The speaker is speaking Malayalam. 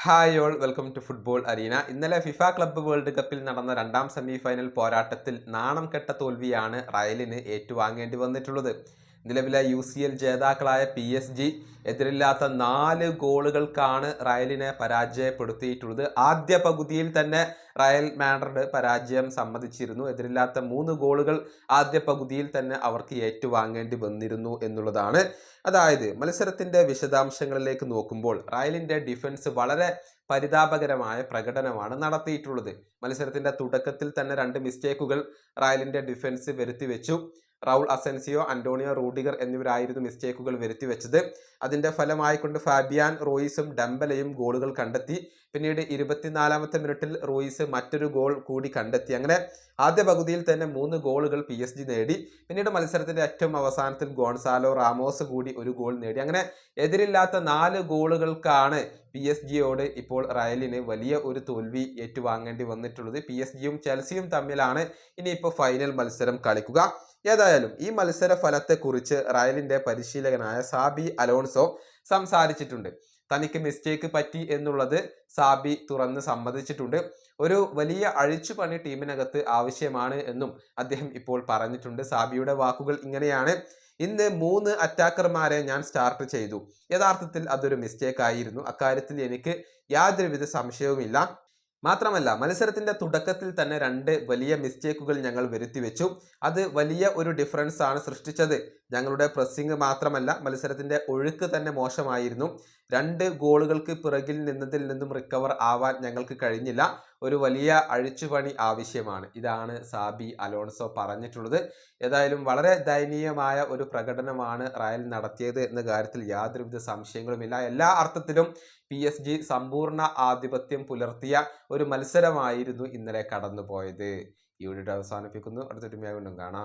Hi all welcome to football arena. ഇന്നലെ ഫിഫ ക്ലബ്ബ് വേൾഡ് കപ്പിൽ നടന്ന രണ്ടാം സെമി ഫൈനൽ പോരാട്ടത്തിൽ നാണം കെട്ട തോൽവിയാണ് റയലിന് ഏറ്റുവാങ്ങേണ്ടി വന്നിട്ടുള്ളത്. നിലവിലെ UCL ജേതാക്കളായ PSG എതിരില്ലാത്ത 4 ഗോളുകൾക്കാണ് റയലിനെ പരാജയപ്പെടുത്തിയിട്ടുള്ളത്. ആദ്യ പകുതിയിൽ തന്നെ റയൽ മാഡ്രിഡ് പരാജയം സമ്മതിച്ചിരുന്നു. എതിരില്ലാത്ത 3 ഗോളുകൾ ആദ്യ പകുതിയിൽ തന്നെ അവർക്ക് ഏറ്റുവാങ്ങേണ്ടി വന്നിരുന്നു എന്നുള്ളതാണ്. അതായത് മത്സരത്തിന്റെ വിശദാംശങ്ങളിലേക്ക് നോക്കുമ്പോൾ റയലിന്റെ ഡിഫൻസ് വളരെ പരിതാപകരമായ പ്രകടനമാണ് നടത്തിയിട്ടുള്ളത്. മത്സരത്തിന്റെ തുടക്കത്തിൽ തന്നെ 2 മിസ്റ്റേക്കുകൾ റയലിന്റെ ഡിഫൻസ് വരുത്തി വെച്ചു. റൗൾ അസെൻസിയോ, അന്റോണിയോ റൂഡിഗർ എന്നിവരായിരുന്നു മിസ്റ്റേക്കുകൾ വരുത്തി വെച്ചത്. അതിന്റെ ഫലമായിക്കൊണ്ട് ഫാബിയാൻ റോയിസും ഡംബലയും ഗോളുകൾ കണ്ടെത്തി. പിന്നീട് 24-ാമത്തെ മിനിറ്റിൽ റോയിസ് മറ്റൊരു ഗോൾ കൂടി കണ്ടെത്തി. അങ്ങനെ ആദ്യ പകുതിയിൽ തന്നെ 3 ഗോളുകൾ PSG നേടി. പിന്നീട് മത്സരത്തിന്റെ ഏറ്റവും അവസാനത്തിൽ ഗോൺസാലോ റാമോസ് കൂടി ഒരു ഗോൾ നേടി. അങ്ങനെ എതിരില്ലാത്ത 4 ഗോളുകൾക്കാണ് PSG ഇപ്പോൾ റയലിന് വലിയ ഒരു തോൽവി ഏറ്റുവാങ്ങേണ്ടി വന്നിട്ടുള്ളത്. PSG-യും ചെൽസിയും തമ്മിലാണ് ഇനിയിപ്പോൾ ഫൈനൽ മത്സരം കളിക്കുക. ഏതായാലും ഈ മത്സര ഫലത്തെക്കുറിച്ച് റയലിന്റെ പരിശീലകനായ സാബി അലോൺസോ സംസാരിച്ചിട്ടുണ്ട്. തനിക്ക് മിസ്റ്റേക്ക് പറ്റി എന്നുള്ളത് സാബി തുറന്ന് സമ്മതിച്ചിട്ടുണ്ട്. ഒരു വലിയ അഴിച്ചുപണി ടീമിനകത്ത് ആവശ്യമാണ് എന്നും അദ്ദേഹം ഇപ്പോൾ പറഞ്ഞിട്ടുണ്ട്. സാബിയുടെ വാക്കുകൾ ഇങ്ങനെയാണ്: ഇന്ന് 3 അറ്റാക്കർമാരെ ഞാൻ സ്റ്റാർട്ട് ചെയ്തു. യഥാർത്ഥത്തിൽ അതൊരു മിസ്റ്റേക്ക് ആയിരുന്നു. അക്കാര്യത്തിൽ എനിക്ക് യാതൊരുവിധ സംശയവുമില്ല. മാത്രമല്ല, മത്സരത്തിന്റെ തുടക്കത്തിൽ തന്നെ 2 വലിയ മിസ്റ്റേക്കുകൾ ഞങ്ങൾ വരുത്തി വെച്ചു. അത് വലിയ ഒരു ഡിഫറൻസ് ആണ് സൃഷ്ടിച്ചത്. ഞങ്ങളുടെ പ്രസ്സിംഗ് മാത്രമല്ല, മത്സരത്തിന്റെ ഒഴുക്ക് തന്നെ മോശമായിരുന്നു. 2 ഗോളുകൾക്ക് പിറകിൽ നിന്നതിൽ നിന്നും റിക്കവർ ആവാൻ ഞങ്ങൾക്ക് കഴിഞ്ഞില്ല. ഒരു വലിയ അഴിച്ചുപണി ആവശ്യമാണ്. ഇതാണ് സാബി അലോൺസോ പറഞ്ഞിട്ടുള്ളത്. ഏതായാലും വളരെ ദയനീയമായ ഒരു പ്രകടനമാണ് റയൽ നടത്തിയത് എന്ന കാര്യത്തിൽ യാതൊരുവിധ സംശയങ്ങളുമില്ല. എല്ലാ അർത്ഥത്തിലും PSG സമ്പൂർണ്ണ ആധിപത്യം പുലർത്തിയ ഒരു മത്സരമായിരുന്നു ഇന്നലെ കടന്നുപോയത്. ഈ വീഡിയോ അവസാനിപ്പിക്കുന്നു. അടുത്ത വീണ്ടും കാണാം.